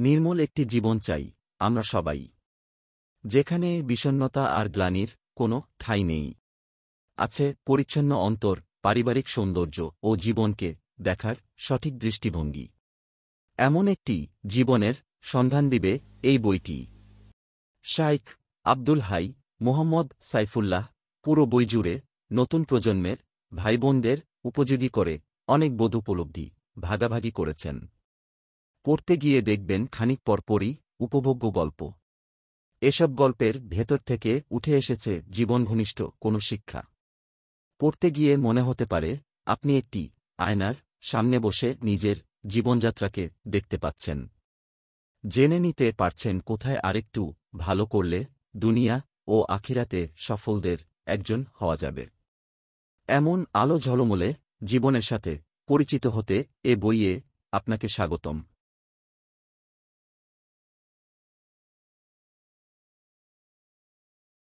নির্মল একটি জীবন চাই আমরা সবাই, যেখানে বিষণ্ণতা আর গ্লানির কোনো ঠাঁই নেই। আছে পরিচ্ছন্ন অন্তর, পারিবারিক সৌন্দর্য ও জীবনকে দেখার সঠিক দৃষ্টিভঙ্গি। এমন একটি জীবনের সন্ধান দিবে এই বইটি। শাইখ আব্দুল হাই মোহাম্মদ সাইফুল্লাহ পুরো বই জুড়ে নতুন প্রজন্মের ভাইবোনদের উপযোগী করে অনেক বোধ উপলব্ধি ভাগাভাগি করেছেন। পড়তে গিয়ে দেখবেন খানিক পরপরই উপভোগ্য গল্প। এসব গল্পের ভেতর থেকে উঠে এসেছে জীবনঘনিষ্ঠ কোনো শিক্ষা। পড়তে গিয়ে মনে হতে পারে আপনি একটি আয়নার সামনে বসে নিজের জীবনযাত্রাকে দেখতে পাচ্ছেন। জেনে নিতে পারছেন কোথায় আরেকটু ভালো করলে দুনিয়া ও আখিরাতে সফলদের একজন হওয়া যাবে। এমন আলো ঝলমলে জীবনের সাথে পরিচিত হতে এ বইয়ে আপনাকে স্বাগতম।